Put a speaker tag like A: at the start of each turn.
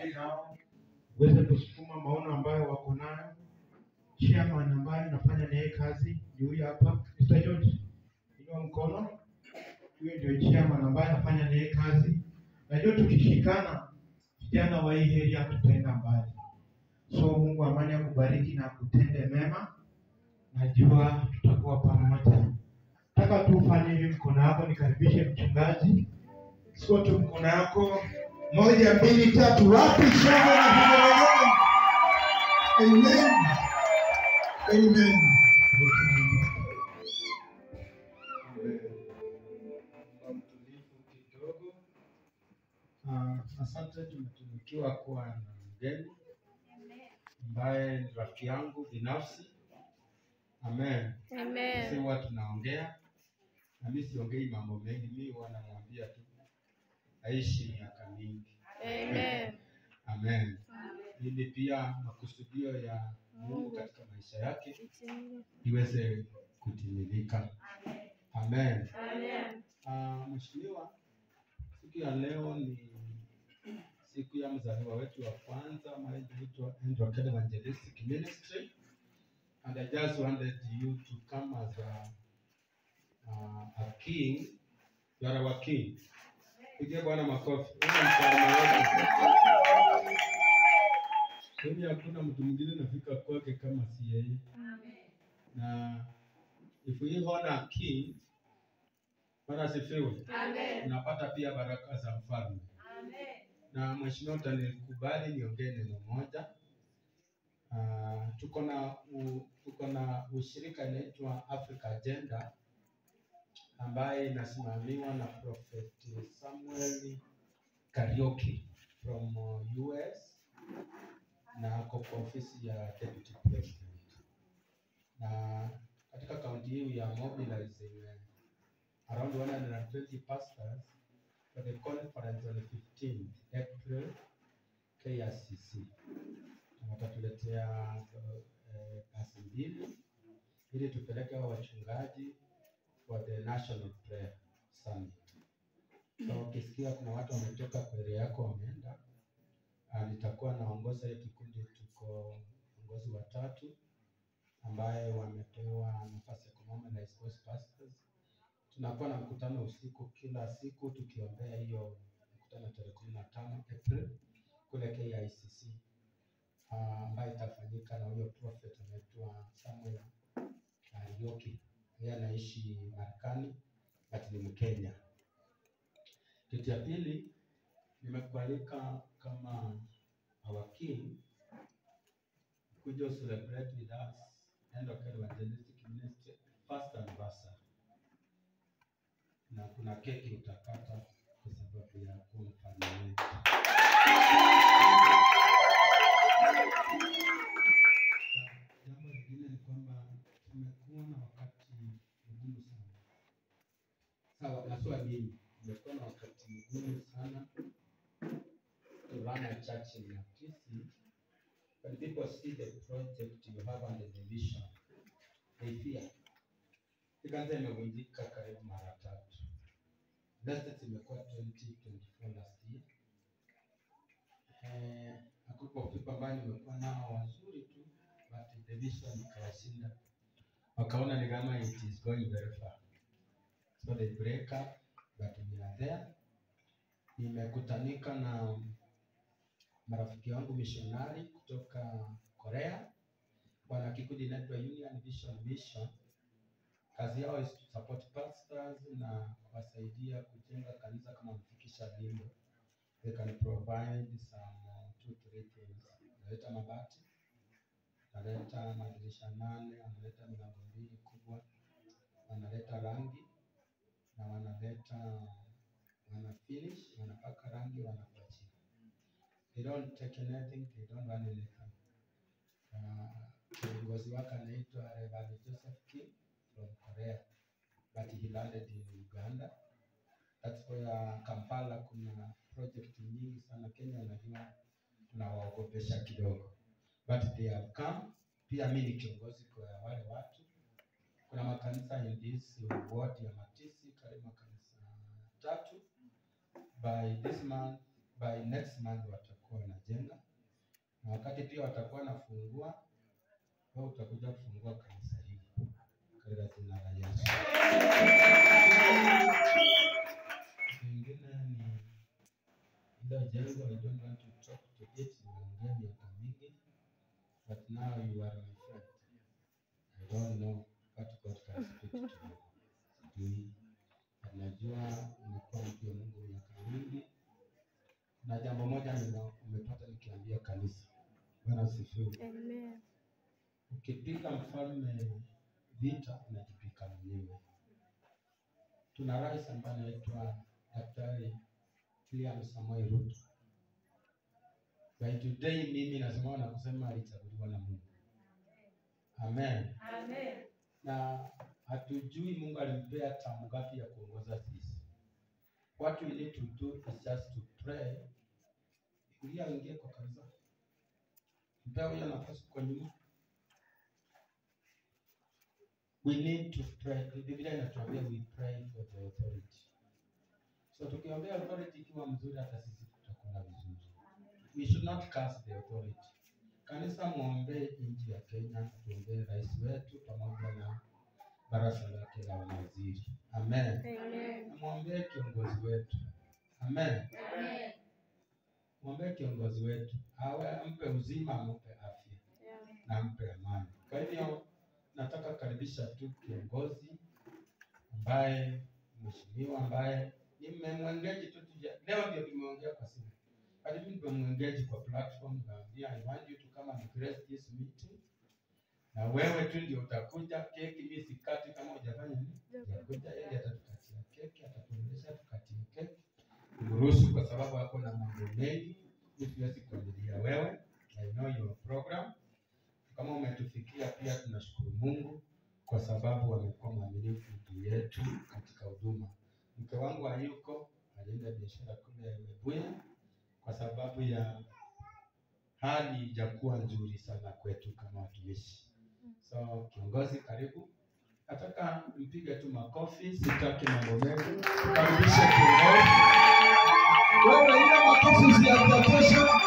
A: uongee nao, uweze kusukuma maono ambayo wako nayo. Chairman ambaye nafanya naye kazi ni huyu hapa, Mr. George. Inua mkono. Huyo ndio chairman ambaye nafanya naye kazi. Najua tukishikana vijana wa hii area tutaenda mbali. So Mungu amani akubariki na kutende mema. Najua tutakuwa pamoja. Nataka tu ufanye hivi mkono wako, nikaribishe mchungaji. Sio tu mkono wako. 1 2 3 wapi shangwe na vigelegele. Amen. Amen.
B: Asante, tumetunukiwa kuwa na mgeni ambaye ni rafiki yangu binafsi. Amen.
C: Amen.
B: Sisi huwa tunaongea na mimi siongei mambo mengi, mimi huwa namwambia tu aishi miaka mingi.
C: Amen.
B: Amen. Ili pia makusudio ya Mungu katika maisha yake iweze kutimilika. Amen.
C: Amen.
B: Mheshimiwa, siku ya leo ni siku ya mzaliwa wetu wa kwanza ambaye inaitwa Andrew Evangelistic Ministry, and I just wanted you to come as a king. You are our king. Pigia Bwana makofi. Mimi hakuna mtu mwingine nafika kwake kama si yeye. Na if we honor a king, Bwana asifiwe.
C: Amen.
B: Unapata pia baraka za mfalme.
C: Amen.
B: Na mheshimiwa, utanikubali niongee neno moja. Tuko na ushirika inaitwa Africa Agenda ambaye inasimamiwa na Prophet Samuel Kariuki from US na kwa ofisi ya Deputy President. Na katika kaunti hii ya mobilizing around 120 pastors for the conference on 15th April KICC. Watatuletea kasi mbili ili tupeleke wachungaji for the National Prayer Summit. So ukisikia kuna watu wametoka kwa area yako wameenda, nitakuwa naongoza hiyo kikundi. Tuko viongozi watatu ambaye wamepewa nafasi ya kumobilize those pastors. Tunakuwa na mkutano usiku kila siku tukiombea hiyo mkutano tarehe 15 April kule KICC ambayo itafanyika na huyo prophet anaitwa Samuel Kariuki. Yeye anaishi Marekani but ni Mkenya. Kitu ya pili, nimekualika kama our king kuja celebrate with us Andrew Evangelistic Ministry first anniversary. Na kuna keki utakata kwa sababu ya kuwa mfano wetu. Jambo lingine ni kwamba tumekuwa na wakati mgumu sana. Sawa, nasema mimi tumekuwa na wakati mgumu sana to run a church in Nakisi. When people see the project you have and the vision, they fear. Ikanza imevunjika karibu mara 3. Last imekuwa 2024 last year. Hakuko people ambao nimekuwa nao wazuri tu, but the vision ikawashinda. Wakaona ni kama it is going very far. So they break up, but we are there. Nimekutanika na marafiki wangu missionary kutoka Korea. Wana kikundi inaitwa Union Vision Mission. Kazi yao is to support pastors na kuwasaidia kujenga kanisa kama mfikisha limbo. They can provide some 2-3 things. Wanaleta mabati, wanaleta madirisha 8, wanaleta milango 2 kubwa, wanaleta rangi na wana finish, wanapaka rangi, wanakuachia. They don't take anything, they don't run anything. Kiongozi wake anaitwa Reverend Joseph Kim from Korea, but he landed in Uganda. That's where Kampala kuna project nyingi sana. Kenya unajua tunawaogopesha kidogo, but they have come. Pia mimi ni kiongozi kwa wale watu. Kuna makanisa in this ward ya Matisi, karibu makanisa 3. By this month by next month watakuwa wanajenga, na wakati pia watakuwa nafungua, wewe utakuja kufungua kanisa hili katika jina la Yesu. Kingine ni ile jengo, I don't want to talk to it, nimeongea miaka mingi, but now you are my friend. I don't know what God can speak to you. Sijui, najua umekuwa mtu wa Mungu miaka mingi, na jambo moja umepata nikiambia kanisa. Bwana asifiwe.
C: Amen.
B: Ukipiga mfalme vita unajipika mwenyewe. Tuna rais ambaye anaitwa Daktari William Samoei Ruto. By today mimi nasema na kusema alichaguliwa na Mungu. Amen.
C: Amen.
B: Na hatujui Mungu alimpea tamu gapi ya kuongoza sisi. What we need to do is just to pray. Kulia ingie kwa kanisa. Mpea huyo nafasi kwa nyuma. We need to pray. Biblia inatuambia we pray for the authority. So tukiombea authority ikiwa mzuri, hata sisi tutakuwa vizuri. We should not curse the authority. Kanisa muombe nchi ya Kenya, tuombee rais wetu pamoja na baraza lake la mawaziri. Amen.
C: Amen.
B: Muombe kiongozi wetu. Amen.
C: Amen.
B: Muombe kiongozi wetu. Ampe uzima, ampe afya.
C: Yeah.
B: Na ampe amani. Kwa hivyo nataka karibisha tu kiongozi ambaye mheshimiwa ambaye nimemwengeji tu leo ndio tumeongea kwa simu. Hadi nimemwengeji kwa platform na I want you to come and grace this meeting. Na wewe tu ndio utakuja, keki mimi sikati kama hujafanya nini? Utakuja yeye atatukatia keki, atatuendesha tukatie keki. Mruhusu kwa sababu hapo na mambo mengi, siwezi kuendelea wewe. I know your program. Kama umetufikia pia tunashukuru Mungu kwa sababu wamekuwa mwaminifu juu yetu katika huduma. Mke wangu hayuko, alienda biashara kule Webuye kwa sababu ya hali haijakuwa nzuri sana kwetu kama watumishi. So kiongozi karibu. Nataka mpige tu makofi, sitaki mambo mengi. Karibisha kiongozi. Wewe ile makofi ya kutosha.